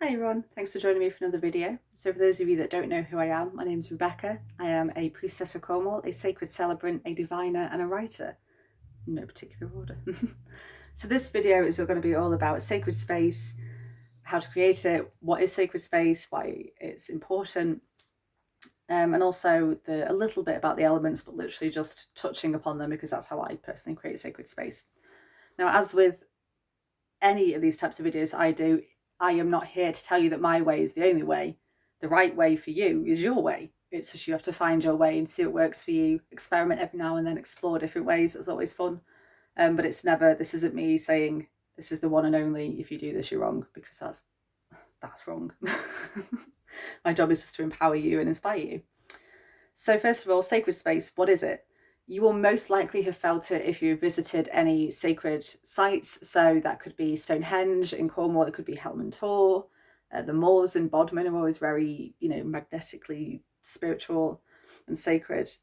Hi everyone, thanks for joining me for another video. So for those of you that don't know who I am, my name is Rebecca. I am a priestess of Cornwall, a sacred celebrant, a diviner and a writer. In no particular order. So this video is going to be all about sacred space, how to create it, what is sacred space, why it's important, and also a little bit about the elements, but literally just touching upon them because that's how I personally create sacred space. Now, as with any of these types of videos I do, I am not here to tell you that my way is the only way. The right way for you is your way. It's just you have to find your way and see what works for you. Experiment every now and then, explore different ways. That's always fun. But it's never, this isn't me saying this is the one and only. If you do this, you're wrong, because that's wrong. My job is just to empower you and inspire you. So first of all, sacred space, what is it? You will most likely have felt it if you visited any sacred sites. So that could be Stonehenge in Cornwall, it could be Helmand Tor. The moors in Bodmin are always very, magnetically spiritual and sacred.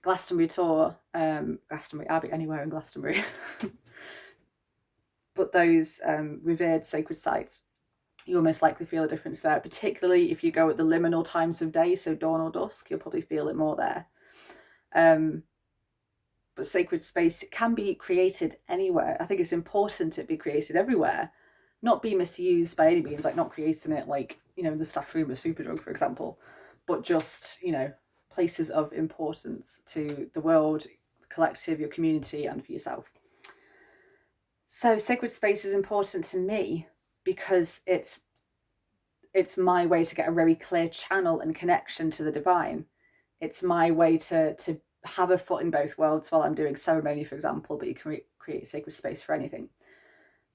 Glastonbury Tor, Glastonbury Abbey, anywhere in Glastonbury. But those revered sacred sites, you'll most likely feel a difference there, particularly if you go at the liminal times of day, so dawn or dusk, you'll probably feel it more there. But sacred space can be created anywhere. I think it's important it be created everywhere, not be misused by any means, like not creating it like, in the staff room of Superdrug, for example, but just, places of importance to the world, the collective, your community, and for yourself. So sacred space is important to me because it's my way to get a very clear channel and connection to the divine. It's my way to have a foot in both worlds while I'm doing ceremony, for example, but you can create sacred space for anything.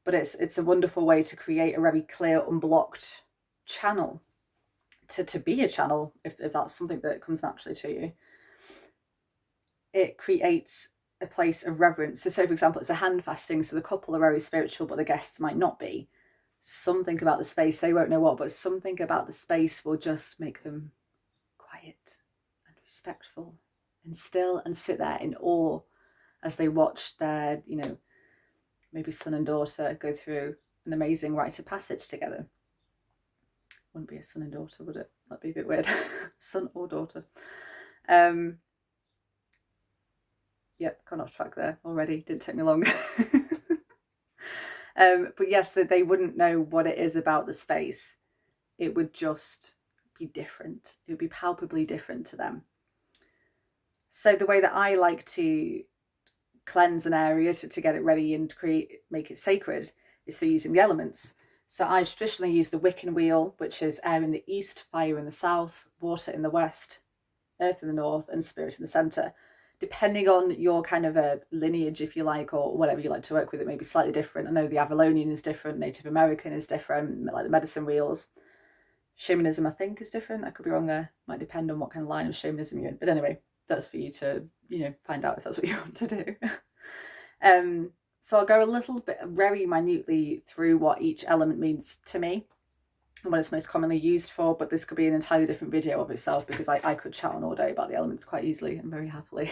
But it's a wonderful way to create a very clear, unblocked channel, to be a channel, if that's something that comes naturally to you. It creates a place of reverence. So for example, it's a hand fasting, so the couple are very spiritual, but the guests might not be. Something about the space, they won't know what, but something about the space will just make them quiet and respectful and still, and sit there in awe as they watch their, maybe son and daughter go through an amazing rite of passage together. Wouldn't be a son and daughter, would it? That'd be a bit weird. Son or daughter. Yep, gone off track there already. Didn't take me long. But yes, that they wouldn't know what it is about the space. It would just be different. It would be palpably different to them. So the way that I like to cleanse an area to get it ready and make it sacred is through using the elements. So I traditionally use the Wiccan wheel, which is air in the east, fire in the south, water in the west, earth in the north, and spirit in the centre. Depending on your kind of a lineage, if you like, or whatever you like to work with, it may be slightly different. I know the Avalonian is different, Native American is different, like the medicine wheels. Shamanism, I think, is different. I could be wrong there. Might depend on what kind of line of shamanism you're in. But anyway, that's for you to, find out if that's what you want to do. So I'll go a little bit very minutely through what each element means to me and what it's most commonly used for, but this could be an entirely different video of itself because I could chat on all day about the elements quite easily and very happily.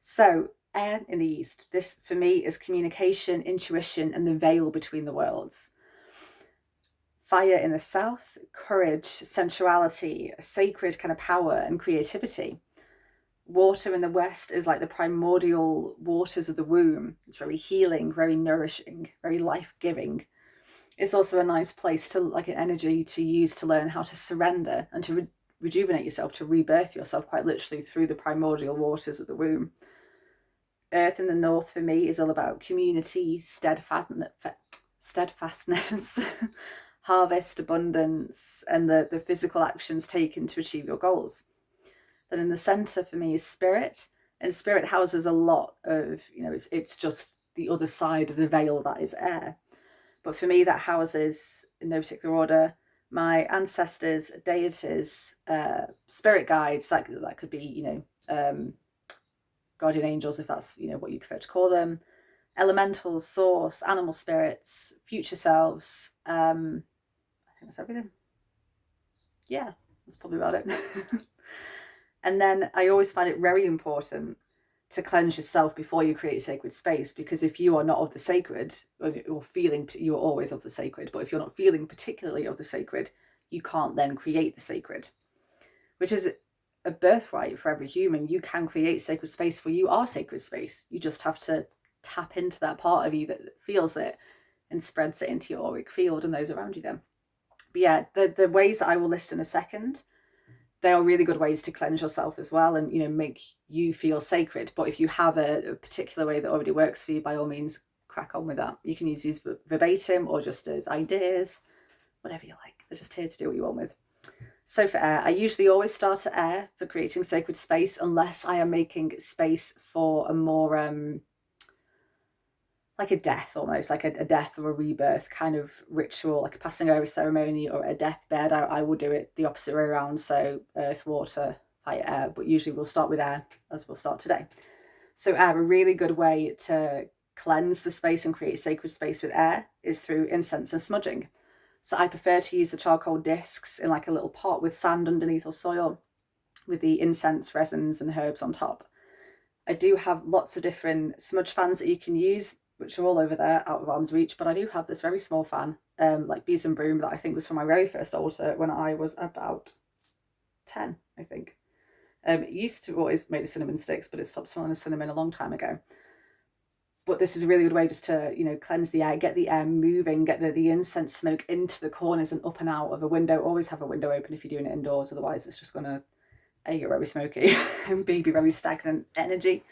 So air in the east, this for me is communication, intuition, and the veil between the worlds. Fire in the south, courage, sensuality, sacred kind of power and creativity. Water in the west is like the primordial waters of the womb. It's very healing, very nourishing, very life-giving. It's also a nice place to, like, an energy to use to learn how to surrender and to rejuvenate yourself, to rebirth yourself quite literally through the primordial waters of the womb. Earth in the north for me is all about community, steadfastness, harvest, abundance, and the physical actions taken to achieve your goals. Then in the center for me is spirit, and spirit houses a lot of, it's just the other side of the veil that is air. But for me, that houses, in no particular order, my ancestors, deities, spirit guides. That could be, guardian angels, if that's, what you prefer to call them. Elementals, source, animal spirits, future selves. I think that's everything. Yeah, that's probably about it. And then I always find it very important to cleanse yourself before you create sacred space, because if you are not of the sacred, or feeling, you're always of the sacred, but if you're not feeling particularly of the sacred, you can't then create the sacred, which is a birthright for every human. You can create sacred space, for you are sacred space. You just have to tap into that part of you that feels it and spreads it into your auric field and those around you then. But yeah, the ways that I will list in a second, they are really good ways to cleanse yourself as well, and make you feel sacred. But if you have a particular way that already works for you, by all means crack on with that. You can use these verbatim or just as ideas, whatever you like. They're just here to do what you want with. So for air, I usually always start at air for creating sacred space, unless I am making space for a more like a death, almost like a death or a rebirth kind of ritual, like a passing over ceremony or a deathbed. I will do it the opposite way around, so earth, water, fire, air, but usually we'll start with air, as we'll start today. So air, a really good way to cleanse the space and create sacred space with air is through incense and smudging. So I prefer to use the charcoal discs in like a little pot with sand underneath or soil, with the incense, resins and herbs on top. I do have lots of different smudge fans that you can use, which are all over there, out of arm's reach, but I do have this very small fan, like Bees and Broom, that I think was from my very first altar when I was about 10, I think. It used to always make cinnamon sticks, but it stopped smelling of cinnamon a long time ago. But this is a really good way just to, cleanse the air, get the air moving, get the incense smoke into the corners and up and out of a window. Always have a window open if you're doing it indoors, otherwise it's just going to get very smoky and be very stagnant energy.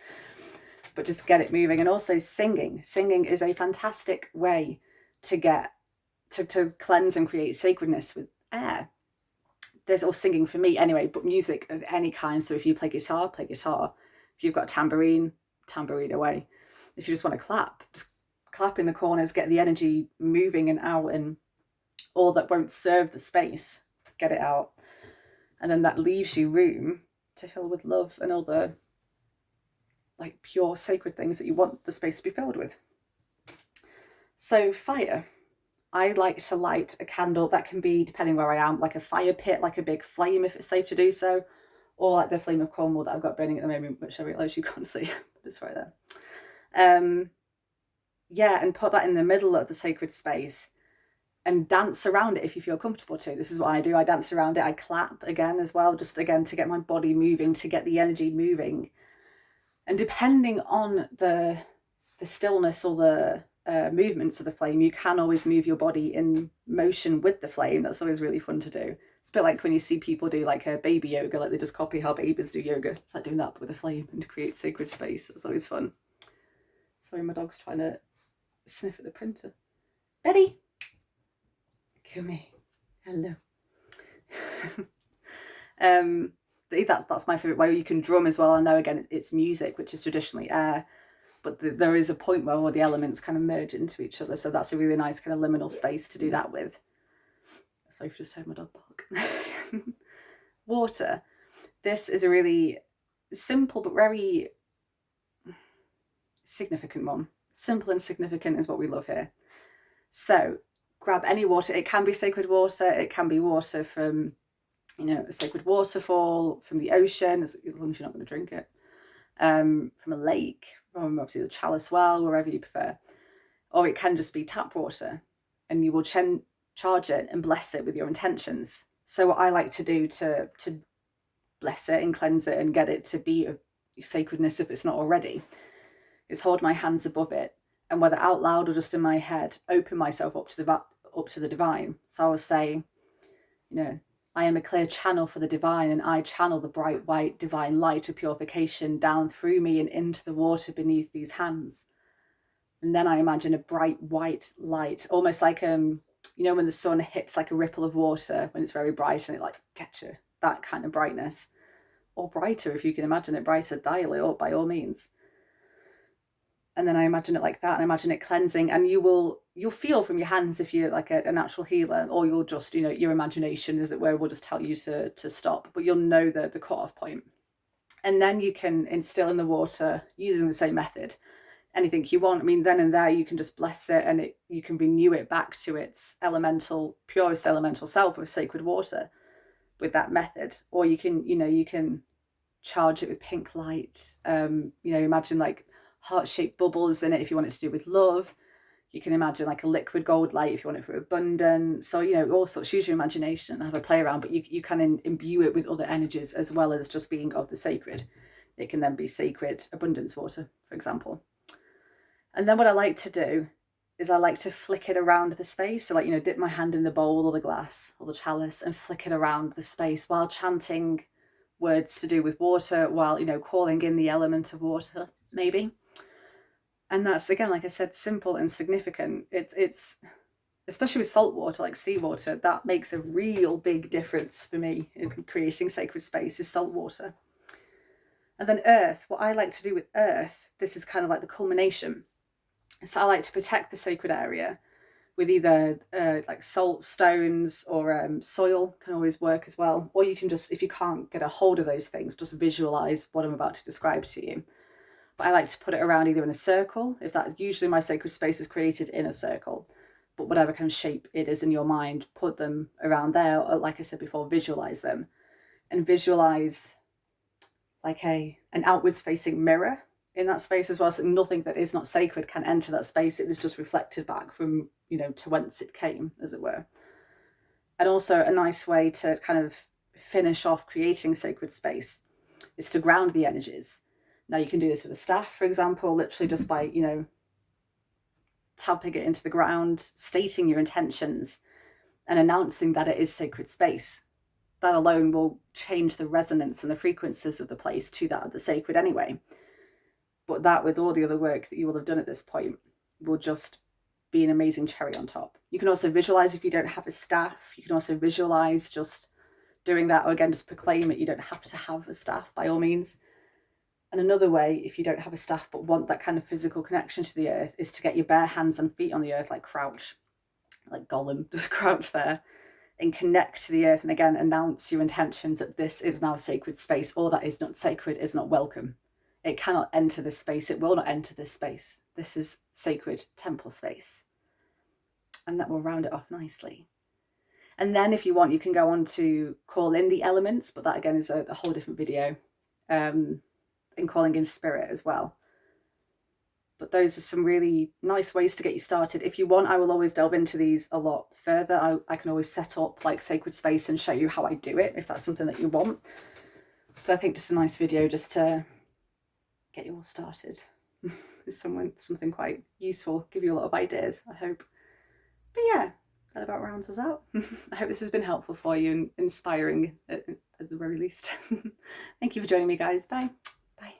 But just get it moving. And also singing is a fantastic way to get to cleanse and create sacredness with air. There's all singing for me anyway, but music of any kind. So if you play guitar, play guitar. If you've got a tambourine away. If you just want to clap, just clap in the corners, get the energy moving and out, and all that won't serve the space, get it out. And then that leaves you room to fill with love and all the like pure sacred things that you want the space to be filled with. So fire, I like to light a candle. That can be, depending where I am, like a fire pit, like a big flame if it's safe to do so, or like the flame of Cornwall that I've got burning at the moment, which I realise you can't see, but it's right there. Yeah, and put that in the middle of the sacred space and dance around it if you feel comfortable to. This is what I do. I dance around it. I clap again as well, just again to get my body moving, to get the energy moving. And depending on the stillness or the movements of the flame, you can always move your body in motion with the flame. That's always really fun to do. It's a bit like when you see people do like a baby yoga, like they just copy how babies do yoga. It's like doing that with a flame and to create sacred space. It's always fun. Sorry, my dog's trying to sniff at the printer. Betty, come here. Hello. That's my favourite way. You can drum as well. I know, again, it's music, which is traditionally air, but there is a point where all the elements kind of merge into each other. So that's a really nice kind of liminal space to do that with. So you've just heard my dog bark. Water. This is a really simple but very significant one. Simple and significant is what we love here. So grab any water. It can be sacred water. It can be water from, a sacred waterfall, from the ocean, as long as you're not going to drink it, from a lake, from obviously the chalice well, wherever you prefer. Or it can just be tap water, and you will charge it and bless it with your intentions. So what I like to do to bless it and cleanse it and get it to be of sacredness, if it's not already, is hold my hands above it, and whether out loud or just in my head, open myself up to the divine. So I will say, I am a clear channel for the divine, and I channel the bright white divine light of purification down through me and into the water beneath these hands. And then I imagine a bright white light, almost like when the sun hits like a ripple of water when it's very bright, and it like gets you, that kind of brightness, or brighter if you can imagine it brighter, dial it up by all means. And then I imagine it like that, and I imagine it cleansing, and you'll feel from your hands if you're like a natural healer, or you'll just, your imagination, as it were, will just tell you to stop, but you'll know the cut-off point. And then you can instill in the water, using the same method, anything you want. I mean, then and there you can just bless it, and you can renew it back to its purest elemental self of sacred water with that method. Or you can, you can charge it with pink light. You know, imagine like heart-shaped bubbles in it if you want it to do with love. You can imagine like a liquid gold light if you want it for abundance. So, you know, all sorts, use your imagination and have a play around, but you can imbue it with other energies as well as just being of the sacred. It can then be sacred abundance water, for example. And then what I like to do is I like to flick it around the space. So like, you know, dip my hand in the bowl or the glass or the chalice and flick it around the space while chanting words to do with water, while, you know, calling in the element of water, maybe. And that's, again, like I said, simple and significant. It's especially with salt water, like seawater, that makes a real big difference for me in creating sacred space, is salt water. And then earth, what I like to do with earth, this is kind of like the culmination. So I like to protect the sacred area with either like salt stones or soil can always work as well. Or you can just, if you can't get a hold of those things, just visualize what I'm about to describe to you. But I like to put it around either in a circle, if that's usually my sacred space is created in a circle, but whatever kind of shape it is in your mind, put them around there, or like I said before, visualize them, and visualize like an outwards facing mirror in that space as well, so nothing that is not sacred can enter that space. It is just reflected back from, you know, to whence it came, as it were. And also a nice way to kind of finish off creating sacred space is to ground the energies. Now you can do this with a staff, for example, literally just by, you know, tapping it into the ground, stating your intentions and announcing that it is sacred space. That alone will change the resonance and the frequencies of the place to that of the sacred anyway. But that, with all the other work that you will have done at this point, will just be an amazing cherry on top. You can also visualize if you don't have a staff. You can also visualize just doing that, or again, just proclaim it. You don't have to have a staff, by all means. And another way, if you don't have a staff but want that kind of physical connection to the earth, is to get your bare hands and feet on the earth, like crouch, like Gollum, just crouch there and connect to the earth. And again, announce your intentions that this is now sacred space. All that is not sacred is not welcome. It cannot enter this space. It will not enter this space. This is sacred temple space. And that will round it off nicely. And then if you want, you can go on to call in the elements, but that again is a whole different video. In calling in spirit as well. But those are some really nice ways to get you started. If you want, I will always delve into these a lot further. I can always set up like sacred space and show you how I do it, if that's something that you want. But I think just a nice video just to get you all started. It's something quite useful, give you a lot of ideas, I hope. But yeah, that about rounds us out. I hope this has been helpful for you and inspiring at the very least. Thank you for joining me, guys. Bye. Bye.